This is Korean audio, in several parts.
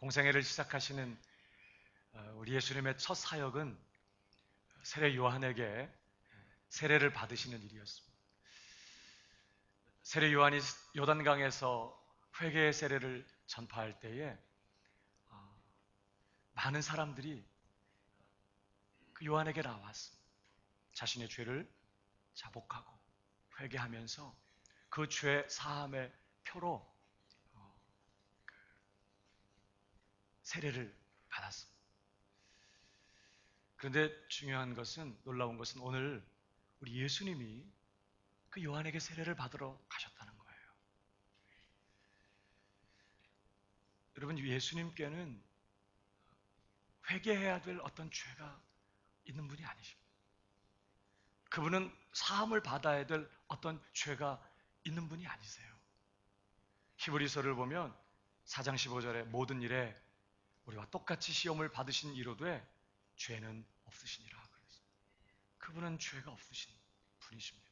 공생애를 시작하시는 우리 예수님의 첫 사역은 세례 요한에게 세례를 받으시는 일이었습니다. 세례 요한이 요단강에서 회개의 세례를 전파할 때에 많은 사람들이 그 요한에게 나왔습니다. 자신의 죄를 자복하고 회개하면서 그 죄 사함의 표로 세례를 받았습니다. 그런데 중요한 것은, 놀라운 것은 오늘 우리 예수님이 그 요한에게 세례를 받으러 가셨다는 거예요. 여러분, 예수님께는 회개해야 될 어떤 죄가 있는 분이 아니십니다. 그분은 사함을 받아야 될 어떤 죄가 있는 분이 아니세요. 히브리서를 보면 4장 15절에 모든 일에 우리와 똑같이 시험을 받으신 이로되 죄는 없으시니라 그랬어요. 그분은 죄가 없으신 분이십니다.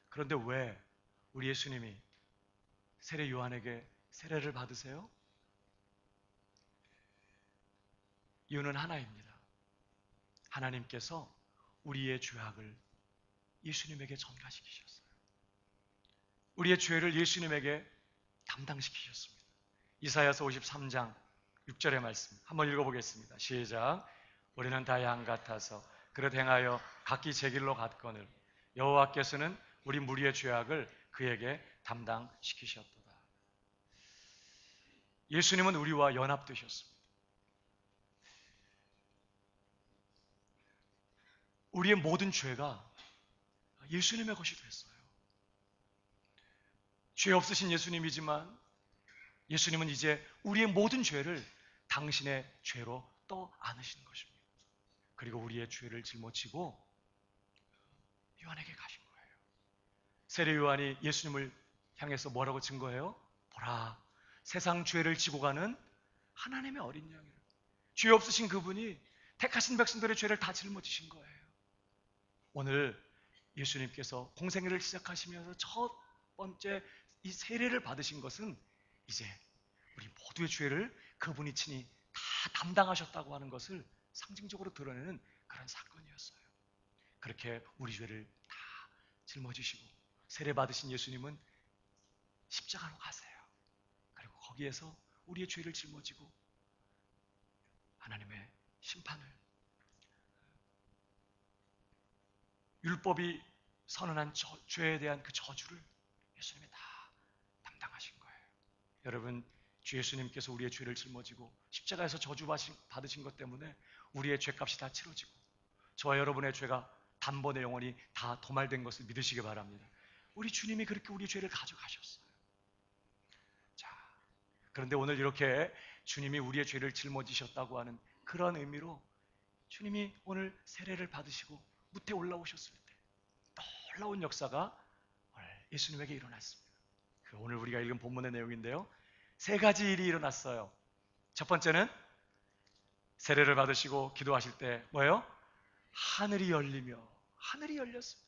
그런데 왜 우리 예수님이 세례 요한에게 세례를 받으세요? 이유는 하나입니다. 하나님께서 우리의 죄악을 예수님에게 전가시키셨어요. 우리의 죄를 예수님에게 담당시키셨습니다. 이사야서 53장 6절의 말씀 한번 읽어보겠습니다. 시작. 우리는 다 양 같아서 그릇 행하여 각기 제 길로 갔거늘 여호와께서는 우리 무리의 죄악을 그에게 담당시키셨도다. 예수님은 우리와 연합되셨습니다. 우리의 모든 죄가 예수님의 것이 됐어요. 죄 없으신 예수님이지만 예수님은 이제 우리의 모든 죄를 당신의 죄로 떠안으신 것입니다. 그리고 우리의 죄를 짊어지고 요한에게 가신 거예요. 세례 요한이 예수님을 향해서 뭐라고 증거해요? 보라, 세상 죄를 지고 가는 하나님의 어린 양이라. 죄 없으신 그분이 택하신 백성들의 죄를 다 짊어지신 거예요. 오늘 예수님께서 공생애를 시작하시면서 첫 번째 이 세례를 받으신 것은 이제 우리 모두의 죄를 그분이 친히 다 담당하셨다고 하는 것을 상징적으로 드러내는 그런 사건이었어요. 그렇게 우리 죄를 다 짊어지시고 세례 받으신 예수님은 십자가로 가세요. 그리고 거기에서 우리의 죄를 짊어지고 하나님의 심판을, 율법이 선언한 죄에 대한 그 저주를 예수님이 다 담당하신 거예요. 여러분, 주 예수님께서 우리의 죄를 짊어지고 십자가에서 저주받으신 것 때문에 우리의 죄값이 다 치러지고 저와 여러분의 죄가 단번에 영원히 다 도말된 것을 믿으시기 바랍니다. 우리 주님이 그렇게 우리의 죄를 가져가셨어요. 자, 그런데 오늘 이렇게 주님이 우리의 죄를 짊어지셨다고 하는 그런 의미로 주님이 오늘 세례를 받으시고 무태 올라오셨을 때 놀라운 역사가 예수님에게 일어났습니다. 오늘 우리가 읽은 본문의 내용인데요, 세 가지 일이 일어났어요. 첫 번째는 세례를 받으시고 기도하실 때 뭐예요? 하늘이 열렸습니다.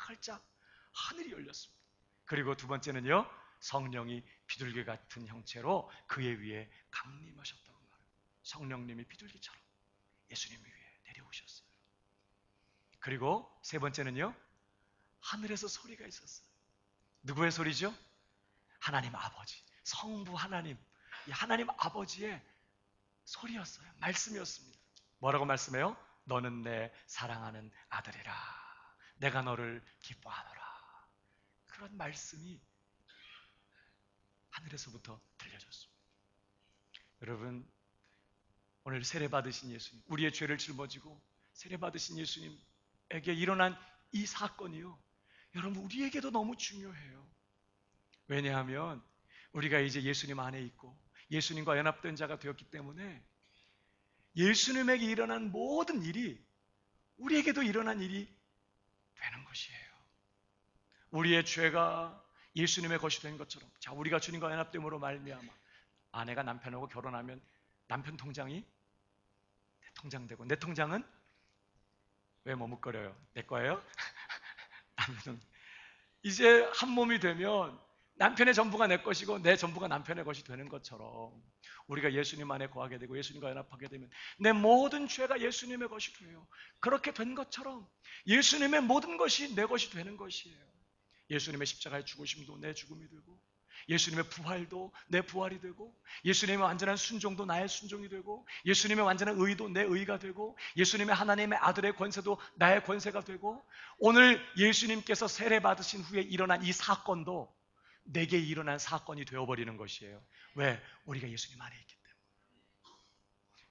활짝 하늘이 열렸습니다. 그리고 두 번째는요, 성령이 비둘기 같은 형체로 그의 위에 강림하셨다고 말해요. 성령님이 비둘기처럼 예수님 위에 내려오셨어요. 그리고 세 번째는요, 하늘에서 소리가 있었어요. 누구의 소리죠? 하나님 아버지, 성부 하나님, 이 하나님 아버지의 소리였어요. 말씀이었습니다. 뭐라고 말씀해요? 너는 내 사랑하는 아들이라, 내가 너를 기뻐하노라. 그런 말씀이 하늘에서부터 들려졌습니다. 여러분, 오늘 세례 받으신 예수님, 우리의 죄를 짊어지고 세례 받으신 예수님에게 일어난 이 사건이요, 여러분 우리에게도 너무 중요해요. 왜냐하면 우리가 이제 예수님 안에 있고 예수님과 연합된 자가 되었기 때문에 예수님에게 일어난 모든 일이 우리에게도 일어난 일이 되는 것이에요. 우리의 죄가 예수님의 것이 된 것처럼, 자, 우리가 주님과 연합됨으로 말미암아 아내가 남편하고 결혼하면 남편 통장이 내 통장 되고, 내 통장은 왜 머뭇거려요? 내 거예요? 남편. 이제 한 몸이 되면 남편의 전부가 내 것이고 내 전부가 남편의 것이 되는 것처럼 우리가 예수님 안에 거하게 되고 예수님과 연합하게 되면 내 모든 죄가 예수님의 것이 돼요. 그렇게 된 것처럼 예수님의 모든 것이 내 것이 되는 것이에요. 예수님의 십자가의 죽으심도 내 죽음이 되고, 예수님의 부활도 내 부활이 되고, 예수님의 완전한 순종도 나의 순종이 되고, 예수님의 완전한 의도 내 의가 되고, 예수님의 하나님의 아들의 권세도 나의 권세가 되고, 오늘 예수님께서 세례 받으신 후에 일어난 이 사건도 내게 일어난 사건이 되어버리는 것이에요. 왜? 우리가 예수님 안에 있기 때문에.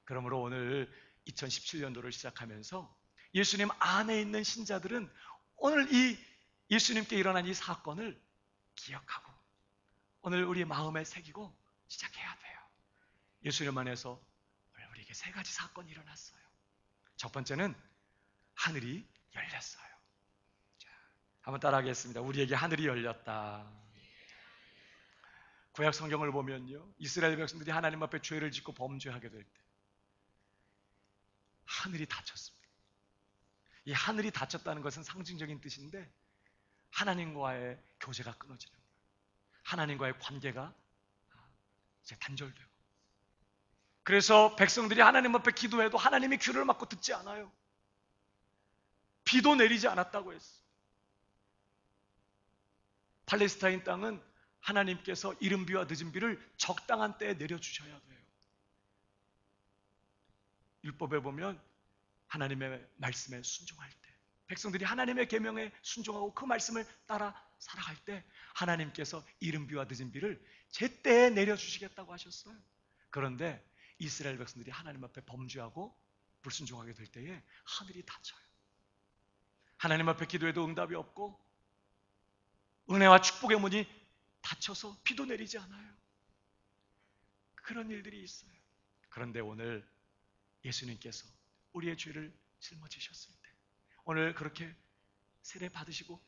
그러므로 오늘 2017년도를 시작하면서 예수님 안에 있는 신자들은 오늘 이 예수님께 일어난 이 사건을 기억하고 오늘 우리 마음에 새기고 시작해야 돼요. 예수님 안에서 오늘 우리에게 세 가지 사건이 일어났어요. 첫 번째는 하늘이 열렸어요. 자, 한번 따라하겠습니다. 우리에게 하늘이 열렸다. 구약 성경을 보면요, 이스라엘 백성들이 하나님 앞에 죄를 짓고 범죄하게 될 때 하늘이 닫혔습니다. 이 하늘이 닫혔다는 것은 상징적인 뜻인데 하나님과의 교제가 끊어지는 거예요. 하나님과의 관계가 이제 단절되고, 그래서 백성들이 하나님 앞에 기도해도 하나님이 귀를 막고 듣지 않아요. 비도 내리지 않았다고 했어. 팔레스타인 땅은 하나님께서 이른 비와 늦은 비를 적당한 때에 내려주셔야 돼요. 율법에 보면 하나님의 말씀에 순종할 때, 백성들이 하나님의 계명에 순종하고 그 말씀을 따라 살아갈 때 하나님께서 이른 비와 늦은 비를 제때에 내려주시겠다고 하셨어요. 그런데 이스라엘 백성들이 하나님 앞에 범죄하고 불순종하게 될 때에 하늘이 닫혀요. 하나님 앞에 기도해도 응답이 없고 은혜와 축복의 문이 닫혀서 비도 내리지 않아요. 그런 일들이 있어요. 그런데 오늘 예수님께서 우리의 죄를 짊어지셨을 때, 오늘 그렇게 세례 받으시고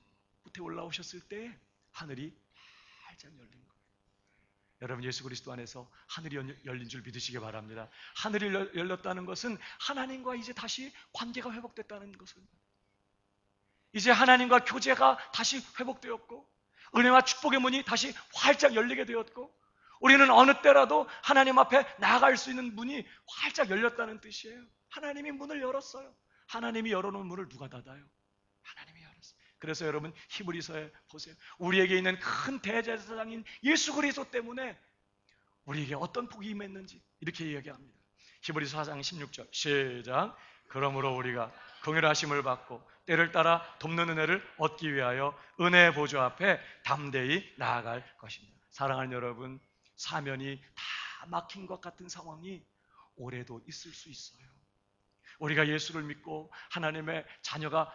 무태 올라오셨을 때 하늘이 활짝 열린 거예요. 여러분, 예수 그리스도 안에서 하늘이 열린 줄 믿으시기 바랍니다. 하늘이 열렸다는 것은 하나님과 이제 다시 관계가 회복됐다는 것을, 이제 하나님과 교제가 다시 회복되었고 은혜와 축복의 문이 다시 활짝 열리게 되었고 우리는 어느 때라도 하나님 앞에 나아갈 수 있는 문이 활짝 열렸다는 뜻이에요. 하나님이 문을 열었어요. 하나님이 열어놓은 문을 누가 닫아요? 하나님이 열었어요. 그래서 여러분, 히브리서에 보세요. 우리에게 있는 큰 대제사장인 예수 그리스도 때문에 우리에게 어떤 복이 임했는지 이렇게 이야기합니다. 히브리서 4장 16절 시작. 그러므로 우리가 긍휼하심을 받고 때를 따라 돕는 은혜를 얻기 위하여 은혜의 보좌 앞에 담대히 나아갈 것입니다. 사랑하는 여러분, 사면이 다 막힌 것 같은 상황이 올해도 있을 수 있어요. 우리가 예수를 믿고 하나님의 자녀가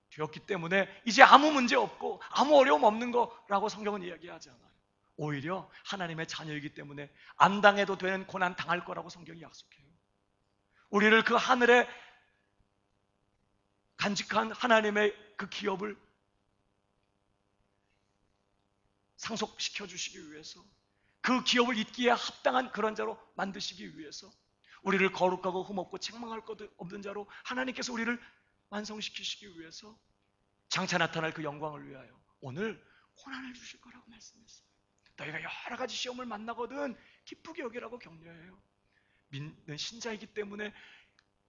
되었기 때문에 이제 아무 문제 없고 아무 어려움 없는 거라고 성경은 이야기하지 않아요. 오히려 하나님의 자녀이기 때문에 안 당해도 되는 고난 당할 거라고 성경이 약속해요. 우리를 그 하늘에 간직한 하나님의 그 기업을 상속시켜 주시기 위해서, 그 기업을 잇기에 합당한 그런 자로 만드시기 위해서, 우리를 거룩하고 흠없고 책망할 것 없는 자로 하나님께서 우리를 완성시키시기 위해서 장차 나타날 그 영광을 위하여 오늘 고난을 주실 거라고 말씀했어요. 너희가 여러 가지 시험을 만나거든 기쁘게 여기라고 격려해요. 믿는 신자이기 때문에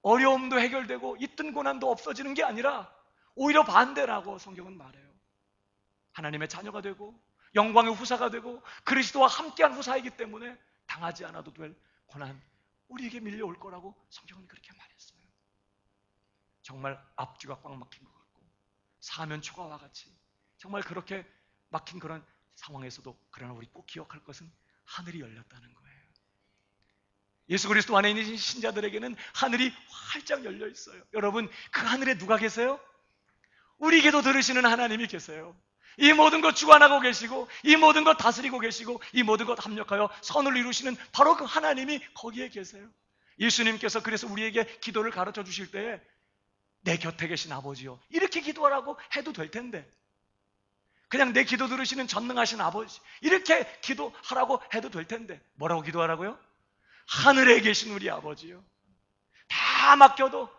어려움도 해결되고 있던 고난도 없어지는 게 아니라 오히려 반대라고 성경은 말해요. 하나님의 자녀가 되고 영광의 후사가 되고 그리스도와 함께한 후사이기 때문에 당하지 않아도 될 고난 우리에게 밀려올 거라고 성경은 그렇게 말했어요. 정말 앞뒤가 꽉 막힌 것 같고 사면 초가와 같이 정말 그렇게 막힌 그런 상황에서도 그러나 우리 꼭 기억할 것은 하늘이 열렸다는 거예요. 예수 그리스도 안에 있는 신자들에게는 하늘이 활짝 열려 있어요. 여러분, 그 하늘에 누가 계세요? 우리 기도 들으시는 하나님이 계세요. 이 모든 것 주관하고 계시고 이 모든 것 다스리고 계시고 이 모든 것 합력하여 선을 이루시는 바로 그 하나님이 거기에 계세요. 예수님께서 그래서 우리에게 기도를 가르쳐 주실 때에 내 곁에 계신 아버지요, 이렇게 기도하라고 해도 될 텐데 그냥 내 기도 들으시는 전능하신 아버지 이렇게 기도하라고 해도 될 텐데 뭐라고 기도하라고요? 하늘에 계신 우리 아버지요. 다 막혀도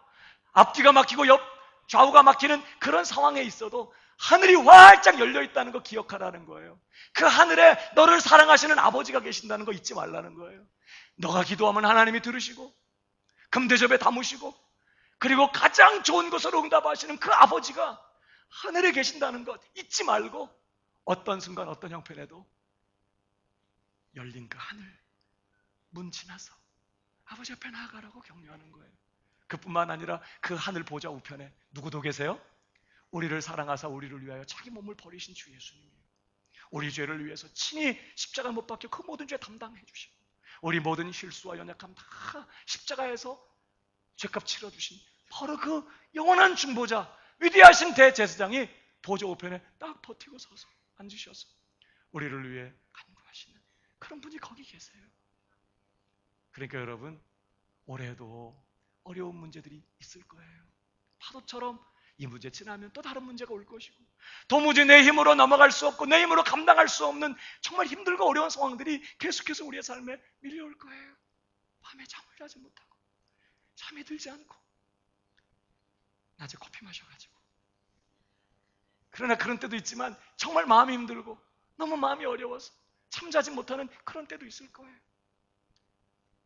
앞뒤가 막히고 옆 좌우가 막히는 그런 상황에 있어도 하늘이 활짝 열려 있다는 거 기억하라는 거예요. 그 하늘에 너를 사랑하시는 아버지가 계신다는 거 잊지 말라는 거예요. 너가 기도하면 하나님이 들으시고 금대접에 담으시고 그리고 가장 좋은 것으로 응답하시는 그 아버지가 하늘에 계신다는 것 잊지 말고 어떤 순간 어떤 형편에도 열린 그 하늘 문 지나서 아버지 앞에 나아가라고 격려하는 거예요. 그뿐만 아니라 그 하늘 보좌 우편에 누구도 계세요? 우리를 사랑하사 우리를 위하여 자기 몸을 버리신 주 예수님이에요. 우리 죄를 위해서 친히 십자가 못 박혀 그 모든 죄 담당해 주시고 우리 모든 실수와 연약함 다 십자가에서 죄값 치러주신 바로 그 영원한 중보자 위대하신 대제사장이 보좌 우편에 딱 버티고 서서 앉으셔서 우리를 위해 간구하시는 그런 분이 거기 계세요. 그러니까 여러분 올해도 어려운 문제들이 있을 거예요. 파도처럼 이 문제 지나면 또 다른 문제가 올 것이고 도무지 내 힘으로 넘어갈 수 없고 내 힘으로 감당할 수 없는 정말 힘들고 어려운 상황들이 계속해서 우리의 삶에 밀려올 거예요. 밤에 잠을 자지 못하고 잠이 들지 않고 낮에 커피 마셔가지고 그러나 그런 때도 있지만 정말 마음이 힘들고 너무 마음이 어려워서 잠자지 못하는 그런 때도 있을 거예요.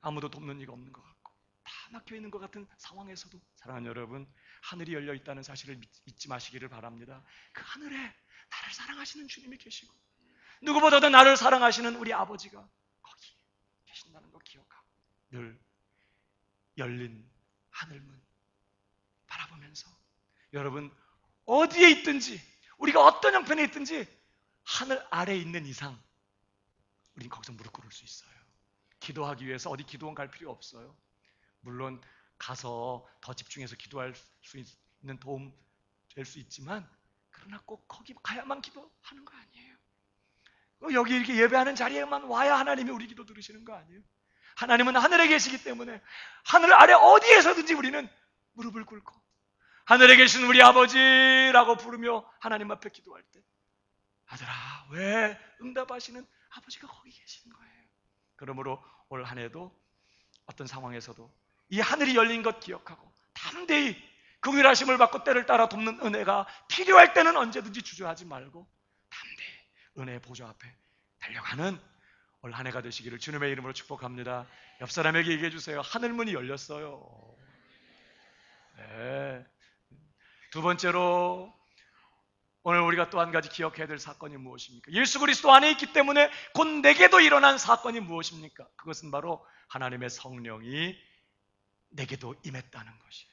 아무도 돕는 이가 없는 것 같고 다 막혀있는 것 같은 상황에서도 사랑하는 여러분 하늘이 열려 있다는 사실을 잊지 마시기를 바랍니다. 그 하늘에 나를 사랑하시는 주님이 계시고 누구보다도 나를 사랑하시는 우리 아버지가 거기 계신다는 거 기억하고 늘 열린 하늘문 바라보면서 여러분 어디에 있든지 우리가 어떤 형편에 있든지 하늘 아래에 있는 이상 우린 거기서 무릎 꿇을 수 있어요. 기도하기 위해서 어디 기도원 갈 필요 없어요. 물론 가서 더 집중해서 기도할 수 있는 도움 될 수 있지만 그러나 꼭 거기 가야만 기도하는 거 아니에요. 여기 이렇게 예배하는 자리에만 와야 하나님이 우리 기도 들으시는 거 아니에요. 하나님은 하늘에 계시기 때문에 하늘 아래 어디에서든지 우리는 무릎을 꿇고 하늘에 계신 우리 아버지라고 부르며 하나님 앞에 기도할 때 아들아 왜 응답하시는 아버지가 거기 계시는 거예요. 그러므로 올 한 해도 어떤 상황에서도 이 하늘이 열린 것 기억하고 담대히 그 위라심을 받고 때를 따라 돕는 은혜가 필요할 때는 언제든지 주저하지 말고 담대히 은혜의 보좌 앞에 달려가는 올 한 해가 되시기를 주님의 이름으로 축복합니다. 옆 사람에게 얘기해 주세요. 하늘문이 열렸어요. 네. 두 번째로 오늘 우리가 또 한 가지 기억해야 될 사건이 무엇입니까? 예수 그리스도 안에 있기 때문에 곧 내게도 일어난 사건이 무엇입니까? 그것은 바로 하나님의 성령이 내게도 임했다는 것이에요.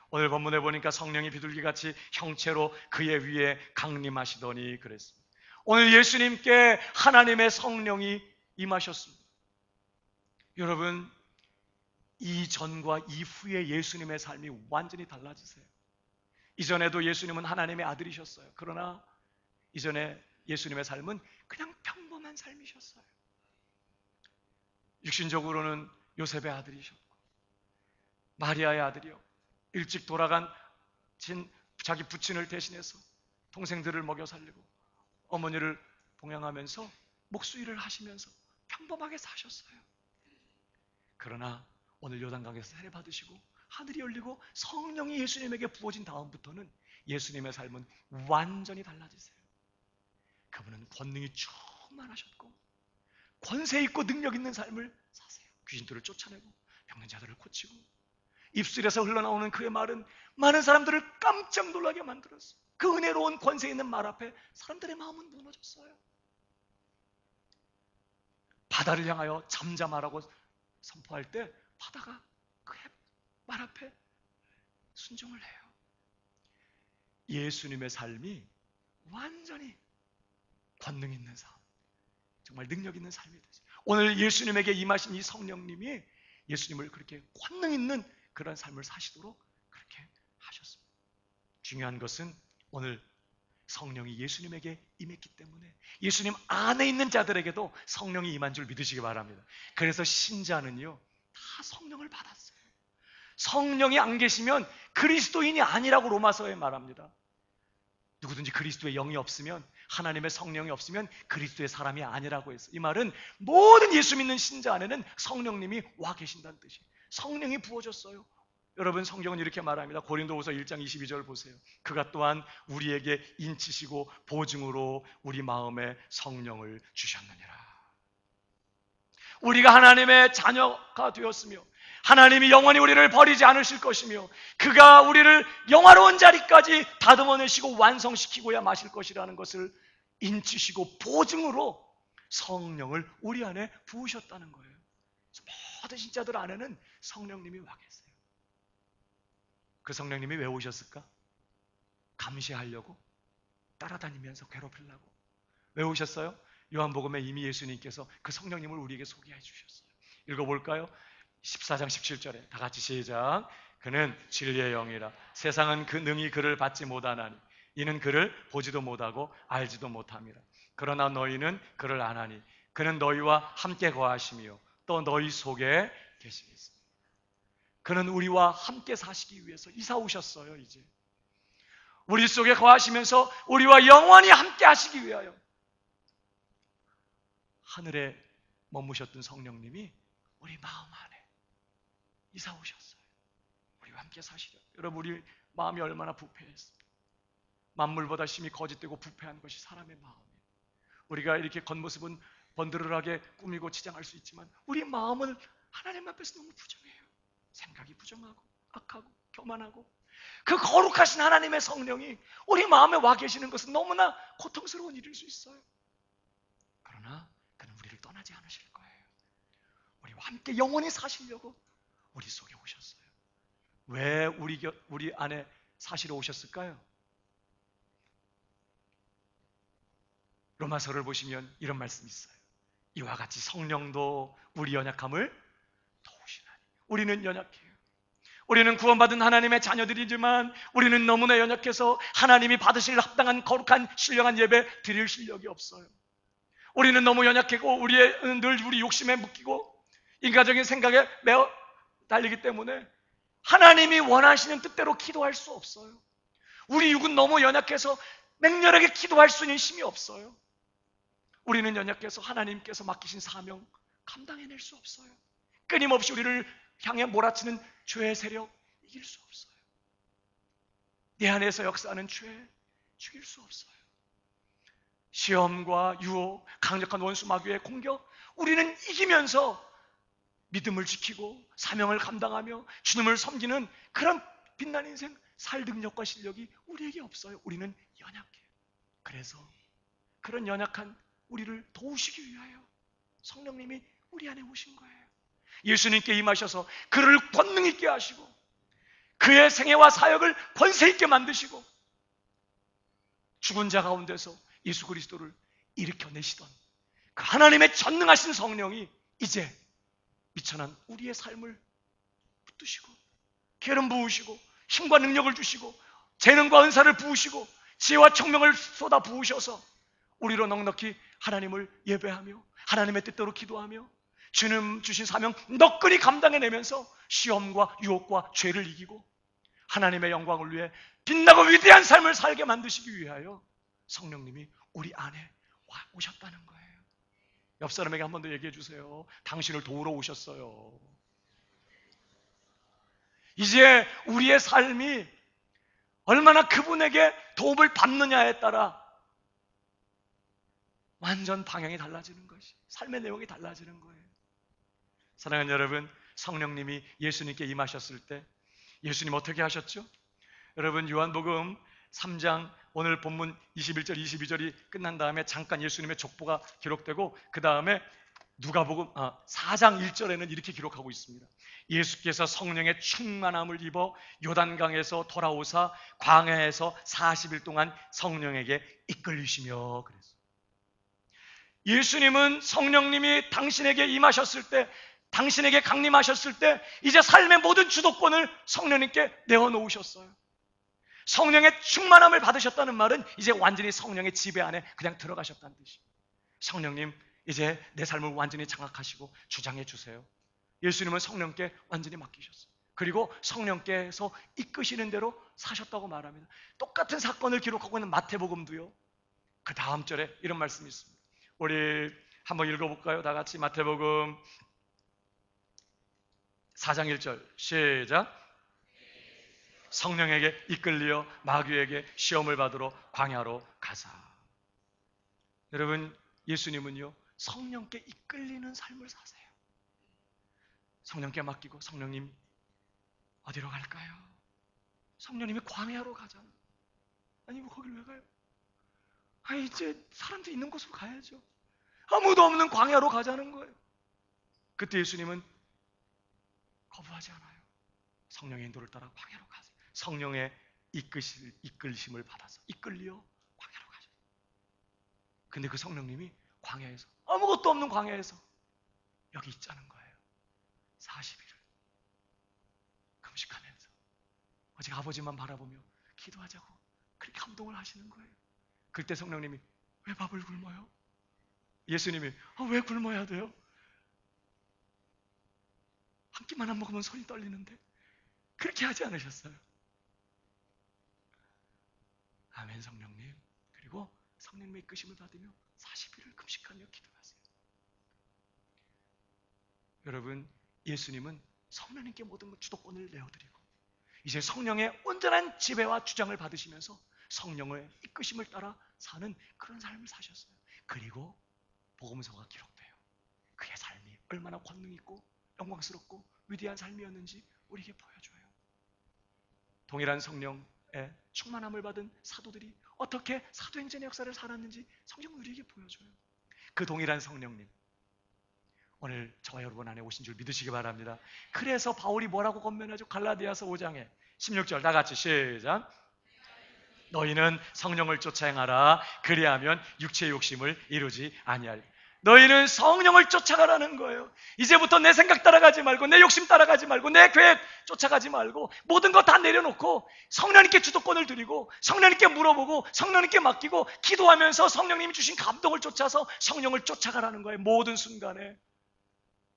오늘 본문에 보니까 성령이 비둘기같이 형체로 그의 위에 강림하시더니 그랬습니다. 오늘 예수님께 하나님의 성령이 임하셨습니다. 여러분 이전과 이후의 예수님의 삶이 완전히 달라지세요. 이전에도 예수님은 하나님의 아들이셨어요. 그러나 이전에 예수님의 삶은 그냥 평범한 삶이셨어요. 육신적으로는 요셉의 아들이셨고 마리아의 아들이요 일찍 돌아간 자기 부친을 대신해서 동생들을 먹여 살리고 어머니를 봉양하면서 목수일을 하시면서 평범하게 사셨어요. 그러나 오늘 요단강에서 세례 받으시고 하늘이 열리고 성령이 예수님에게 부어진 다음부터는 예수님의 삶은 완전히 달라지세요. 그분은 권능이 충만하셨고 권세 있고 능력 있는 삶을 사세요. 귀신들을 쫓아내고 병든 자들을 고치고 입술에서 흘러나오는 그의 말은 많은 사람들을 깜짝 놀라게 만들었어요. 그 은혜로운 권세 있는 말 앞에 사람들의 마음은 무너졌어요. 바다를 향하여 잠잠하라고 선포할 때 바다가 그의 말 앞에 순종을 해요. 예수님의 삶이 완전히 권능 있는 삶, 정말 능력 있는 삶이 됐어요. 오늘 예수님에게 임하신 이 성령님이 예수님을 그렇게 권능 있는 그런 삶을 사시도록 그렇게 하셨습니다. 중요한 것은 오늘 성령이 예수님에게 임했기 때문에 예수님 안에 있는 자들에게도 성령이 임한 줄 믿으시기 바랍니다. 그래서 신자는요 다 성령을 받았어요. 성령이 안 계시면 그리스도인이 아니라고 로마서에 말합니다. 누구든지 그리스도의 영이 없으면 하나님의 성령이 없으면 그리스도의 사람이 아니라고 했어요. 이 말은 모든 예수 믿는 신자 안에는 성령님이 와 계신다는 뜻이에요. 성령이 부어졌어요. 여러분, 성경은 이렇게 말합니다. 고린도후서 1장 22절 보세요. 그가 또한 우리에게 인치시고 보증으로 우리 마음에 성령을 주셨느니라. 우리가 하나님의 자녀가 되었으며 하나님이 영원히 우리를 버리지 않으실 것이며 그가 우리를 영화로운 자리까지 다듬어내시고 완성시키고야 마실 것이라는 것을 인치시고 보증으로 성령을 우리 안에 부으셨다는 거예요. 모든 신자들 안에는 성령님이 와 계세요. 그 성령님이 왜 오셨을까? 감시하려고? 따라다니면서 괴롭히려고? 왜 오셨어요? 요한복음에 이미 예수님께서 그 성령님을 우리에게 소개해 주셨어요. 읽어볼까요? 14장 17절에 다 같이 시작. 그는 진리의 영이라 세상은 그 능히 그를 받지 못하나니 이는 그를 보지도 못하고 알지도 못함이라. 그러나 너희는 그를 아나니 그는 너희와 함께 거하시며 또 너희 속에 계시겠습니다. 그는 우리와 함께 사시기 위해서 이사 오셨어요. 이제 우리 속에 거하시면서 우리와 영원히 함께 하시기 위하여 하늘에 머무셨던 성령님이 우리 마음 안에 이사 오셨어요. 우리와 함께 사시려. 여러분, 우리 마음이 얼마나 부패했어요. 만물보다 심히 거짓되고 부패한 것이 사람의 마음이에요. 우리가 이렇게 겉모습은 번드르르하게 꾸미고 치장할 수 있지만 우리 마음은 하나님 앞에서 너무 부정해요. 생각이 부정하고 악하고 교만하고 그 거룩하신 하나님의 성령이 우리 마음에 와 계시는 것은 너무나 고통스러운 일일 수 있어요. 그러나 그는 우리를 떠나지 않으실 거예요. 우리와 함께 영원히 사시려고 우리 속에 오셨어요. 왜 우리 안에 사시러 오셨을까요? 로마서를 보시면 이런 말씀이 있어요. 이와 같이 성령도 우리 연약함을 도우시나니. 우리는 연약해요. 우리는 구원받은 하나님의 자녀들이지만 우리는 너무나 연약해서 하나님이 받으실 합당한 거룩한 신령한 예배 드릴 실력이 없어요. 우리는 너무 연약하고 늘 우리 욕심에 묶이고 인간적인 생각에 매어 달리기 때문에 하나님이 원하시는 뜻대로 기도할 수 없어요. 우리 육은 너무 연약해서 맹렬하게 기도할 수 있는 힘이 없어요. 우리는 연약해서 하나님께서 맡기신 사명 감당해낼 수 없어요. 끊임없이 우리를 향해 몰아치는 죄의 세력 이길 수 없어요. 내 안에서 역사하는 죄 죽일 수 없어요. 시험과 유혹, 강력한 원수 마귀의 공격, 우리는 이기면서 믿음을 지키고 사명을 감당하며 주님을 섬기는 그런 빛난 인생 살 능력과 실력이 우리에게 없어요. 우리는 연약해요. 그래서 그런 연약한 우리를 도우시기 위하여 성령님이 우리 안에 오신 거예요. 예수님께 임하셔서 그를 권능 있게 하시고 그의 생애와 사역을 권세 있게 만드시고 죽은 자 가운데서 예수 그리스도를 일으켜내시던 그 하나님의 전능하신 성령이 이제 미천한 우리의 삶을 붙드시고 기름 부으시고 힘과 능력을 주시고 재능과 은사를 부으시고 지혜와 총명을 쏟아 부으셔서 우리로 넉넉히 하나님을 예배하며 하나님의 뜻대로 기도하며 주님 주신 사명 너끈히 감당해내면서 시험과 유혹과 죄를 이기고 하나님의 영광을 위해 빛나고 위대한 삶을 살게 만드시기 위하여 성령님이 우리 안에 오셨다는 거예요. 옆 사람에게 한 번 더 얘기해 주세요. 당신을 도우러 오셨어요. 이제 우리의 삶이 얼마나 그분에게 도움을 받느냐에 따라 완전 방향이 달라지는 것이, 삶의 내용이 달라지는 거예요. 사랑하는 여러분, 성령님이 예수님께 임하셨을 때 예수님 어떻게 하셨죠? 여러분, 요한복음 3장 오늘 본문 21절 22절이 끝난 다음에 잠깐 예수님의 족보가 기록되고 그 다음에 누가복음 4장 1절에는 이렇게 기록하고 있습니다. 예수께서 성령의 충만함을 입어 요단강에서 돌아오사 광야에서 40일 동안 성령에게 이끌리시며 그랬어요. 예수님은 성령님이 당신에게 임하셨을 때, 당신에게 강림하셨을 때 이제 삶의 모든 주도권을 성령님께 내어놓으셨어요. 성령의 충만함을 받으셨다는 말은 이제 완전히 성령의 지배 안에 그냥 들어가셨다는 뜻이에요. 성령님, 이제 내 삶을 완전히 장악하시고 주장해 주세요. 예수님은 성령께 완전히 맡기셨어요. 그리고 성령께서 이끄시는 대로 사셨다고 말합니다. 똑같은 사건을 기록하고 있는 마태복음도요, 그 다음 절에 이런 말씀이 있습니다. 우리 한번 읽어볼까요? 다 같이 마태복음 4장 1절 시작. 성령에게 이끌려 마귀에게 시험을 받으러 광야로 가사. 여러분, 예수님은요 성령께 이끌리는 삶을 사세요. 성령께 맡기고, 성령님 어디로 갈까요? 성령님이 광야로 가잖아. 아니 뭐 거길 왜 가요? 이제 사람들이 있는 곳으로 가야죠. 아무도 없는 광야로 가자는 거예요. 그때 예수님은 거부하지 않아요. 성령의 인도를 따라 광야로 가세요. 성령의 이끌심을 받아서 이끌려 광야로 가죠. 근데 그 성령님이 광야에서, 아무것도 없는 광야에서 여기 있자는 거예요. 40일을 금식하면서 오직 아버지만 바라보며 기도하자고 그렇게 감동을 하시는 거예요. 그때 성령님이 왜 밥을 굶어요? 예수님이 왜 굶어야 돼요? 한 끼만 안 먹으면 손이 떨리는데 그렇게 하지 않으셨어요. 아멘. 성령님. 그리고 성령님의 이끄심을 받으며 40일을 금식하며 기도하세요. 여러분, 예수님은 성령님께 모든 주도권을 내어드리고 이제 성령의 온전한 지배와 주장을 받으시면서 성령의 이끄심을 따라 사는 그런 삶을 사셨어요. 그리고 복음서가 기록돼요. 그의 삶이 얼마나 권능 있고 영광스럽고 위대한 삶이었는지 우리에게 보여줘요. 동일한 성령의 충만함을 받은 사도들이 어떻게 사도행전의 역사를 살았는지 성경은 우리에게 보여줘요. 그 동일한 성령님, 오늘 저와 여러분 안에 오신 줄 믿으시기 바랍니다. 그래서 바울이 뭐라고 권면하죠? 갈라디아서 5장에 16절 다 같이 시작. 너희는 성령을 쫓아 행하라. 그리하면 육체의 욕심을 이루지 아니하리. 너희는 성령을 쫓아가라는 거예요. 이제부터 내 생각 따라가지 말고, 내 욕심 따라가지 말고, 내 계획 쫓아가지 말고, 모든 거 다 내려놓고 성령님께 주도권을 드리고 성령님께 물어보고 성령님께 맡기고 기도하면서 성령님이 주신 감동을 쫓아서 성령을 쫓아가라는 거예요. 모든 순간에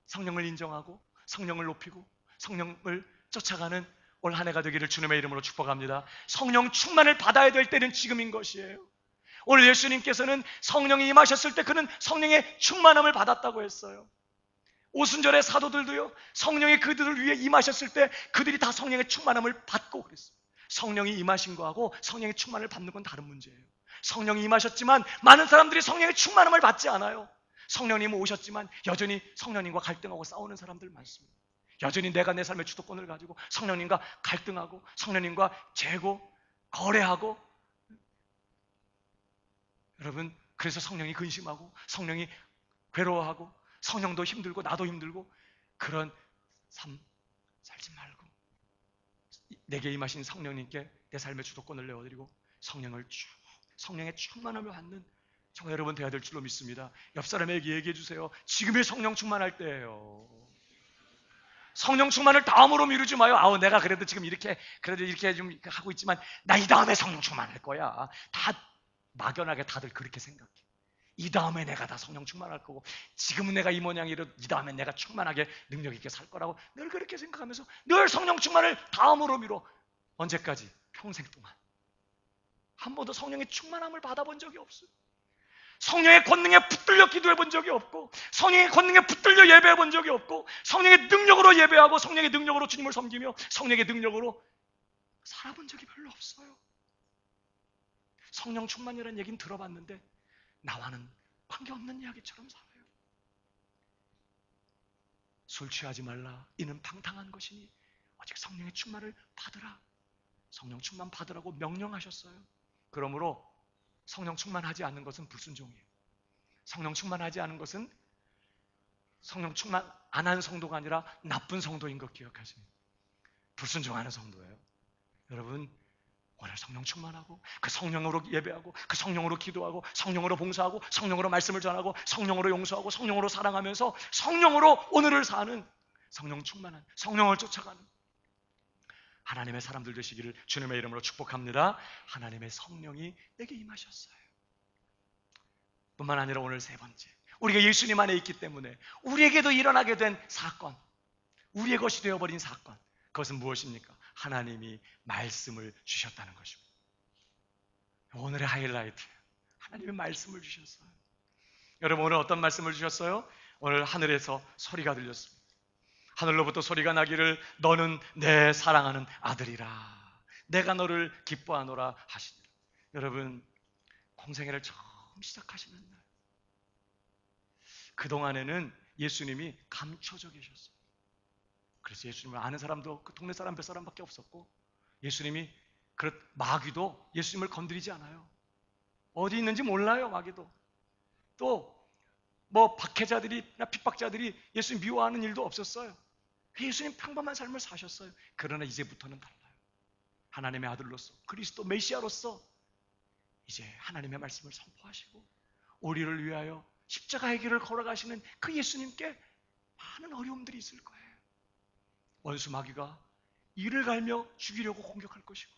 성령을 인정하고 성령을 높이고 성령을 쫓아가는 올 한 해가 되기를 주님의 이름으로 축복합니다. 성령 충만을 받아야 될 때는 지금인 것이에요. 오늘 예수님께서는 성령이 임하셨을 때 그는 성령의 충만함을 받았다고 했어요. 오순절의 사도들도요, 성령이 그들을 위해 임하셨을 때 그들이 다 성령의 충만함을 받고 그랬어요. 성령이 임하신 거하고 성령의 충만을 받는 건 다른 문제예요. 성령이 임하셨지만 많은 사람들이 성령의 충만함을 받지 않아요. 성령님은 오셨지만 여전히 성령님과 갈등하고 싸우는 사람들 많습니다. 여전히 내가 내 삶의 주도권을 가지고 성령님과 갈등하고 성령님과 재고 거래하고, 여러분, 그래서 성령이 근심하고 성령이 괴로워하고 성령도 힘들고 나도 힘들고 그런 삶 살지 말고 내게 임하신 성령님께 내 삶의 주도권을 내어드리고 성령의 충만함을 받는 저와 여러분 되어야 될 줄로 믿습니다. 옆 사람에게 얘기해 주세요. 지금의 성령 충만할 때예요. 성령 충만을 다음으로 미루지 마요. 내가 그래도 지금 이렇게 좀 하고 있지만 나 이 다음에 성령 충만할 거야. 다 막연하게 다들 그렇게 생각해. 이 다음에 내가 다 성령 충만할 거고 지금은 내가 이 모양이라도 이 다음에 내가 충만하게 능력 있게 살 거라고 늘 그렇게 생각하면서 늘 성령 충만을 다음으로 미뤄. 언제까지? 평생 동안 한 번도 성령의 충만함을 받아본 적이 없어요. 성령의 권능에 붙들려 기도해 본 적이 없고 성령의 권능에 붙들려 예배해 본 적이 없고 성령의 능력으로 예배하고 성령의 능력으로 주님을 섬기며 성령의 능력으로 살아본 적이 별로 없어요. 성령 충만이라는 얘기는 들어봤는데 나와는 관계없는 이야기처럼 살아요. 술 취하지 말라. 이는 방탕한 것이니 오직 성령의 충만을 받으라. 성령 충만 받으라고 명령하셨어요. 그러므로 성령 충만하지 않는 것은 불순종이에요. 성령 충만하지 않은 것은 성령 충만 안 한 성도가 아니라 나쁜 성도인 것 기억하세요. 불순종하는 성도예요. 여러분, 오늘 성령 충만하고 그 성령으로 예배하고 그 성령으로 기도하고 성령으로 봉사하고 성령으로 말씀을 전하고 성령으로 용서하고 성령으로 사랑하면서 성령으로 오늘을 사는 성령 충만한 성령을 쫓아가는 하나님의 사람들 되시기를 주님의 이름으로 축복합니다. 하나님의 성령이 내게 임하셨어요. 뿐만 아니라 오늘 세 번째, 우리가 예수님 안에 있기 때문에 우리에게도 일어나게 된 사건, 우리의 것이 되어버린 사건, 그것은 무엇입니까? 하나님이 말씀을 주셨다는 것입니다. 오늘의 하이라이트, 하나님이 말씀을 주셨어요. 여러분, 오늘 어떤 말씀을 주셨어요? 오늘 하늘에서 소리가 들렸습니다. 하늘로부터 소리가 나기를 너는 내 사랑하는 아들이라. 내가 너를 기뻐하노라 하시니라. 여러분, 공생애를 처음 시작하시는 날, 그동안에는 예수님이 감춰져 계셨어요. 그래서 예수님을 아는 사람도 그 동네 사람 몇 사람밖에 없었고, 예수님이 마귀도 예수님을 건드리지 않아요. 어디 있는지 몰라요, 마귀도. 또 뭐 박해자들이나 핍박자들이 예수님 미워하는 일도 없었어요. 예수님 평범한 삶을 사셨어요. 그러나 이제부터는 달라요. 하나님의 아들로서, 그리스도 메시아로서 이제 하나님의 말씀을 선포하시고 우리를 위하여 십자가의 길을 걸어가시는 그 예수님께 많은 어려움들이 있을 거예요. 원수 마귀가 이를 갈며 죽이려고 공격할 것이고,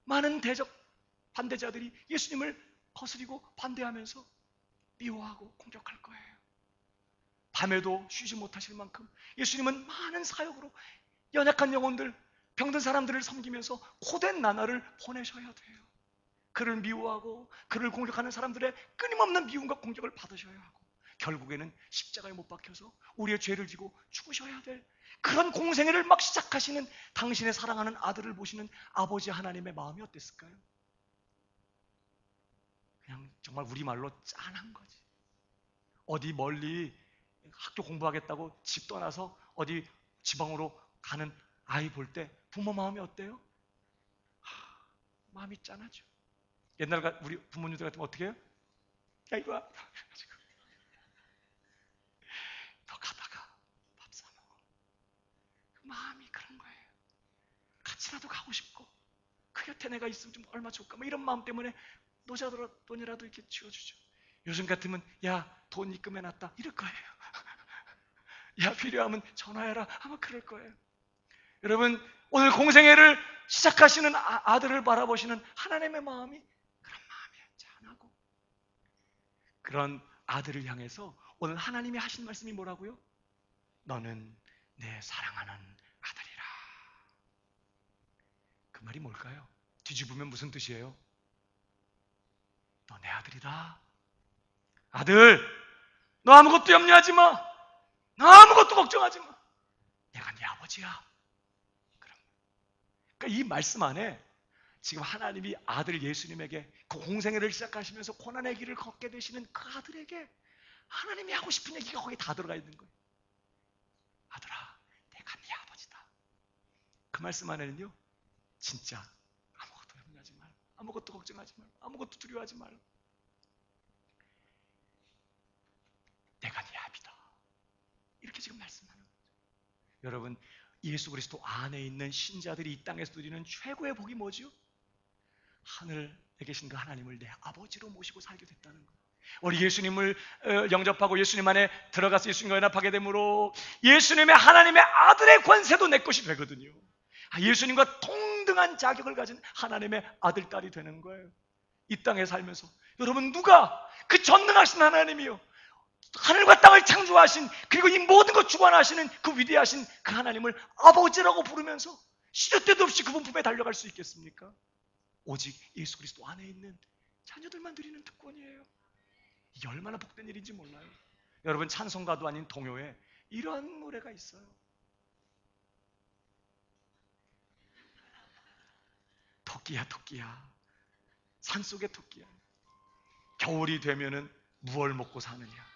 많은 대적 반대자들이 예수님을 거스리고 반대하면서 미워하고 공격할 거예요. 밤에도 쉬지 못하실 만큼 예수님은 많은 사역으로 연약한 영혼들, 병든 사람들을 섬기면서 고된 나날을 보내셔야 돼요. 그를 미워하고 그를 공격하는 사람들의 끊임없는 미움과 공격을 받으셔야 하고, 결국에는 십자가에 못 박혀서 우리의 죄를 지고 죽으셔야 될 그런 공생애를 막 시작하시는 당신의 사랑하는 아들을 보시는 아버지 하나님의 마음이 어땠을까요? 그냥 정말 우리말로 짠한 거지. 어디 멀리 학교 공부하겠다고 집 떠나서 어디 지방으로 가는 아이 볼 때 부모 마음이 어때요? 마음이 짠하죠. 옛날 우리 부모님들 같으면 어떻게 해요? 야, 이리 와. 너 가다가 밥 사 먹어. 마음이 그런 거예요. 같이라도 가고 싶고, 그 곁에 내가 있으면 좀 얼마 좋을까, 뭐 이런 마음 때문에 돈이라도 이렇게 쥐어주죠. 요즘 같으면 야, 돈 입금해놨다 이럴 거예요. 야, 필요하면 전화해라 아마 그럴 거예요. 여러분, 오늘 공생애를 시작하시는 아들을 바라보시는 하나님의 마음이 그런 마음이에요. 짠하고. 그런 아들을 향해서 오늘 하나님이 하신 말씀이 뭐라고요? 너는 내 사랑하는 아들이라. 그 말이 뭘까요? 뒤집으면 무슨 뜻이에요? 너 내 아들이다. 아들, 너 아무것도 염려하지 마. 너 아무것도 걱정하지 마. 내가 네 아버지야. 그러니까 이 말씀 안에 지금 하나님이 아들 예수님에게 그 공생애를 시작하시면서 고난의 길을 걷게 되시는 그 아들에게 하나님이 하고 싶은 얘기가 거기 다 들어가 있는 거예요. 아들아, 내가 네 아버지다. 그 말씀 안에는요, 진짜 아무것도 염려하지 말고, 아무것도 걱정하지 말고, 아무것도 두려워하지 말고, 내가 네 아비다. 이렇게 지금 말씀하는 거죠. 여러분, 예수 그리스도 안에 있는 신자들이 이 땅에서 누리는 최고의 복이 뭐죠? 하늘에 계신 그 하나님을 내 아버지로 모시고 살게 됐다는 거예요. 우리 예수님을 영접하고 예수님 안에 들어가서 예수님과 연합하게 되므로 예수님의 하나님의 아들의 권세도 내 것이 되거든요. 예수님과 동등한 자격을 가진 하나님의 아들, 딸이 되는 거예요. 이 땅에 살면서 여러분, 누가 그 전능하신 하나님이요, 하늘과 땅을 창조하신, 그리고 이 모든 것 주관하시는 그 위대하신 그 하나님을 아버지라고 부르면서 시도 때도 없이 그분 품에 달려갈 수 있겠습니까? 오직 예수 그리스도 안에 있는 자녀들만 드리는 특권이에요. 이게 얼마나 복된 일인지 몰라요. 여러분, 찬송가도 아닌 동요에 이런 노래가 있어요. 토끼야 토끼야, 산속의 토끼야, 겨울이 되면은 무얼 먹고 사느냐,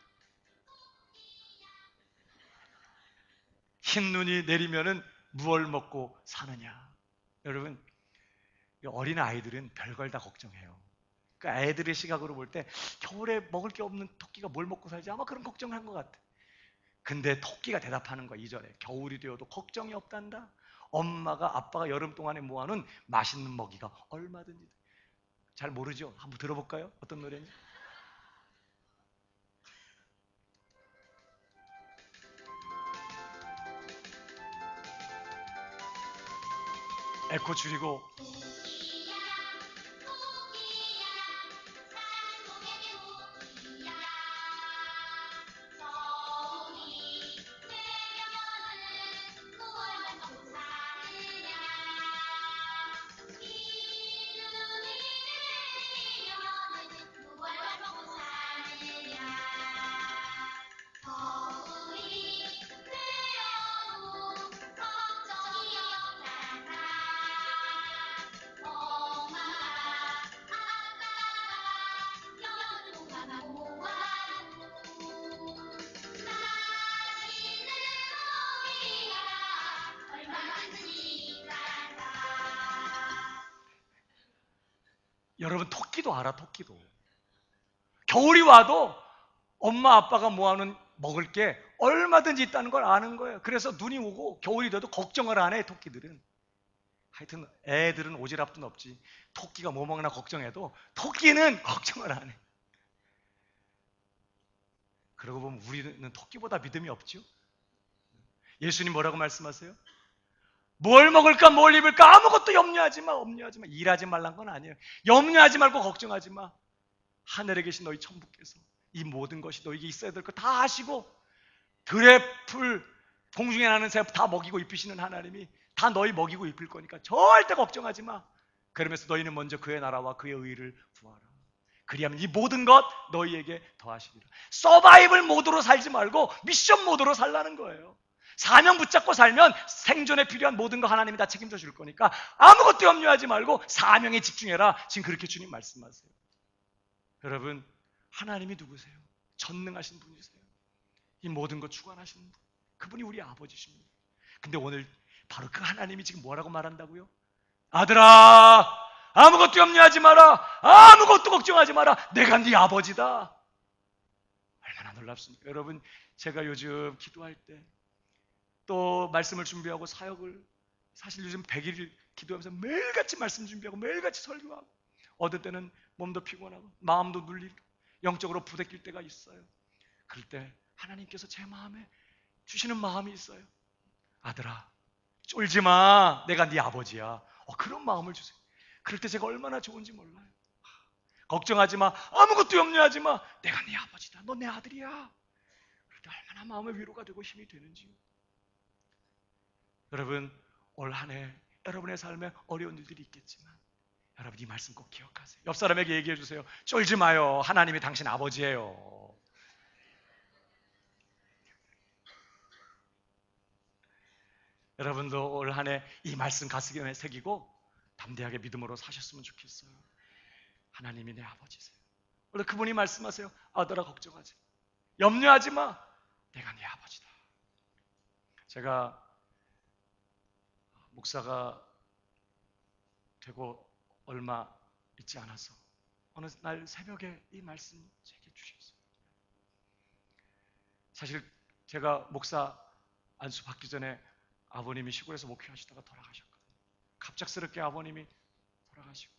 흰눈이 내리면은 무얼 먹고 사느냐. 여러분, 어린 아이들은 별걸 다 걱정해요. 그 애들의 시각으로 볼 때 겨울에 먹을 게 없는 토끼가 뭘 먹고 살지, 아마 그런 걱정을 한 것 같아. 근데 토끼가 대답하는 거야. 2절에 겨울이 되어도 걱정이 없단다. 엄마가 아빠가 여름 동안에 모아놓은 맛있는 먹이가 얼마든지. 잘 모르죠? 한번 들어볼까요? 어떤 노래인지. 에코 줄이고. 여러분 토끼도 알아, 토끼도. 겨울이 와도 엄마 아빠가 모아놓은 먹을 게 얼마든지 있다는 걸 아는 거예요. 그래서 눈이 오고 겨울이 돼도 걱정을 안 해, 토끼들은. 하여튼 애들은 오지랖도 없지. 토끼가 뭐 먹나 걱정해도 토끼는 걱정을 안 해. 그러고 보면 우리는 토끼보다 믿음이 없죠. 예수님 뭐라고 말씀하세요? 뭘 먹을까 뭘 입을까 아무것도 염려하지 마. 일하지 말란 건 아니에요. 염려하지 말고 걱정하지 마. 하늘에 계신 너희 천부께서 이 모든 것이 너에게 있어야 될 거 다 아시고 들의 풀, 공중에 나는 새 다 먹이고 입히시는 하나님이 다 너희 먹이고 입힐 거니까 절대 걱정하지 마. 그러면서 너희는 먼저 그의 나라와 그의 의를 구하라. 그리하면 이 모든 것 너희에게 더하시리라. 서바이벌 모드로 살지 말고 미션 모드로 살라는 거예요. 사명 붙잡고 살면 생존에 필요한 모든 거 하나님이 다 책임져 줄 거니까 아무것도 염려하지 말고 사명에 집중해라. 지금 그렇게 주님 말씀하세요. 여러분, 하나님이 누구세요? 전능하신 분이세요. 이 모든 것 주관하시는 분. 그분이 우리 아버지십니다. 근데 오늘 바로 그 하나님이 지금 뭐라고 말한다고요? 아들아, 아무것도 염려하지 마라. 아무것도 걱정하지 마라. 내가 네 아버지다. 얼마나 놀랍습니까? 여러분, 제가 요즘 기도할 때 또 말씀을 준비하고 사역을 사실 요즘 100일 기도하면서 매일같이 말씀 준비하고 매일같이 설교하고 어떤 때는 몸도 피곤하고 마음도 눌리고 영적으로 부대낄 때가 있어요. 그럴 때 하나님께서 제 마음에 주시는 마음이 있어요. 아들아, 쫄지 마. 내가 네 아버지야. 그런 마음을 주세요. 그럴 때 제가 얼마나 좋은지 몰라요. 걱정하지 마. 아무것도 염려하지 마. 내가 네 아버지다. 너 내 아들이야. 그럴 때 얼마나 마음의 위로가 되고 힘이 되는지요. 여러분, 올 한 해 여러분의 삶에 어려운 일들이 있겠지만 여러분 이 말씀 꼭 기억하세요. 옆 사람에게 얘기해 주세요. 쫄지 마요. 하나님이 당신 아버지예요. 여러분도 올 한 해 이 말씀 가슴에 새기고 담대하게 믿음으로 사셨으면 좋겠어요. 하나님이 내 아버지세요. 원래 그분이 말씀하세요. 아들아 걱정하지 마. 염려하지 마. 내가 네 아버지다. 제가 목사가 되고 얼마 있지 않아서 어느 날 새벽에 이 말씀 제게 주셨어요. 사실 제가 목사 안수 받기 전에 아버님이 시골에서 목회하시다가 돌아가셨거든요. 갑작스럽게 아버님이 돌아가시고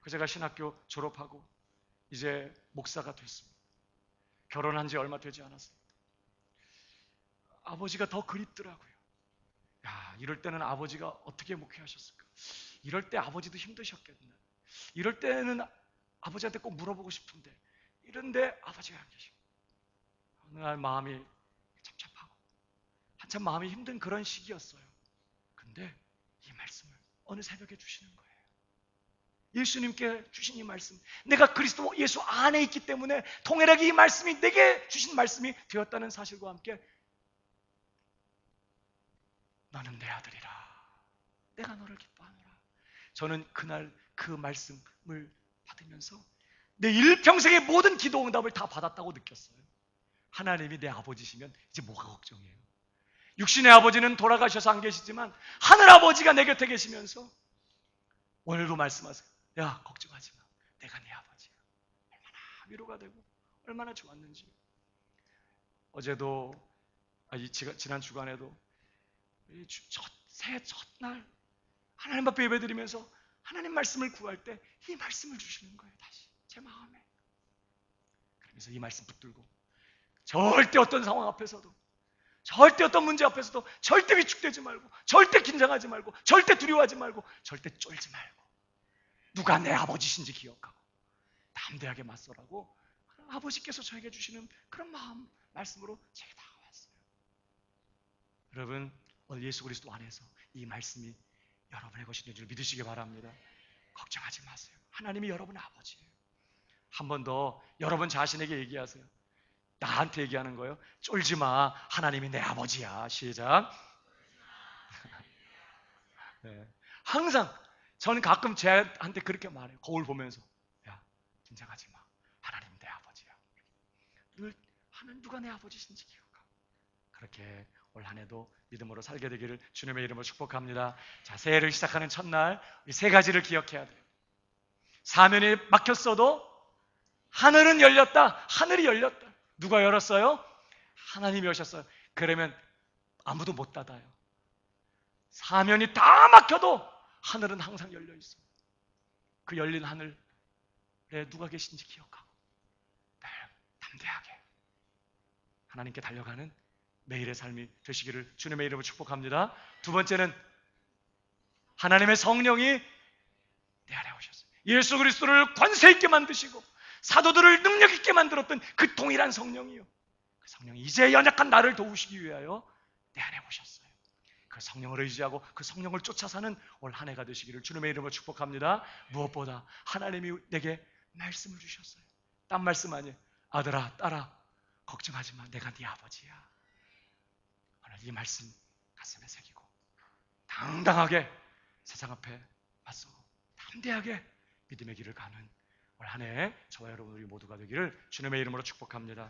제가 신학교 졸업하고 이제 목사가 됐습니다. 결혼한 지 얼마 되지 않았습니다. 아버지가 더 그립더라고요. 야, 이럴 때는 아버지가 어떻게 목회하셨을까? 이럴 때 아버지도 힘드셨겠네. 이럴 때는 아버지한테 꼭 물어보고 싶은데 이런데 아버지가 안 계시고 어느 날 마음이 참참하고 한참 마음이 힘든 그런 시기였어요. 근데 이 말씀을 어느 새벽에 주시는 거예요. 예수님께 주신 이 말씀, 내가 그리스도 예수 안에 있기 때문에 통일하게 이 말씀이 내게 주신 말씀이 되었다는 사실과 함께 너는 내 아들이라. 내가 너를 기뻐하노라. 저는 그날 그 말씀을 받으면서 내 일평생의 모든 기도 응답을 다 받았다고 느꼈어요. 하나님이 내 아버지시면 이제 뭐가 걱정이에요. 육신의 아버지는 돌아가셔서 안 계시지만 하늘 아버지가 내 곁에 계시면서 오늘도 말씀하세요. 야, 걱정하지 마. 내가 네 아버지야. 얼마나 위로가 되고 얼마나 좋았는지. 어제도 지난 주간에도 새해 첫날 하나님 앞에 예배드리면서 하나님 말씀을 구할 때 이 말씀을 주시는 거예요. 다시 제 마음에. 그러면서 이 말씀 붙들고 절대 어떤 상황 앞에서도 절대 어떤 문제 앞에서도 절대 위축되지 말고 절대 긴장하지 말고 절대 두려워하지 말고 절대 쫄지 말고 누가 내 아버지신지 기억하고 담대하게 맞서라고 아버지께서 저에게 주시는 그런 마음 말씀으로 제게 다가왔어요. 여러분, 오늘 예수 그리스도 안에서 이 말씀이 여러분의 것이 줄 믿으시기 바랍니다. 걱정하지 마세요. 하나님이 여러분의 아버지예요. 한 번 더 여러분 자신에게 얘기하세요. 나한테 얘기하는 거예요. 쫄지 마. 하나님이 내 아버지야. 시작. 네. 항상 저는 가끔 쟤한테 그렇게 말해요. 거울 보면서 야, 긴장하지 마. 하나님 내 아버지야. 늘 하나님 누가 내 아버지신지 기억하고 그렇게 올 한 해도 믿음으로 살게 되기를 주님의 이름으로 축복합니다. 자, 새해를 시작하는 첫날 이 세 가지를 기억해야 돼요. 사면이 막혔어도 하늘은 열렸다. 하늘이 열렸다. 누가 열었어요? 하나님이 여셨어요. 그러면 아무도 못 닫아요. 사면이 다 막혀도 하늘은 항상 열려 있어요. 그 열린 하늘에 누가 계신지 기억하고 늘 담대하게 하나님께 달려가는 매일의 삶이 되시기를 주님의 이름으로 축복합니다. 두 번째는 하나님의 성령이 내 안에 오셨어요. 예수 그리스도를 권세 있게 만드시고 사도들을 능력 있게 만들었던 그 동일한 성령이요. 그 성령이 이제 연약한 나를 도우시기 위하여 내 안에 오셨어요. 그 성령을 의지하고 그 성령을 쫓아 사는 올 한 해가 되시기를 주님의 이름으로 축복합니다. 무엇보다 하나님이 내게 말씀을 주셨어요. 딴 말씀 아니에요. 아들아, 딸아, 걱정하지 마. 내가 네 아버지야. 오늘 이 말씀 가슴에 새기고 당당하게 세상 앞에 맞서고 담대하게 믿음의 길을 가는 올 한 해 저와 여러분 우리 모두가 되기를 주님의 이름으로 축복합니다.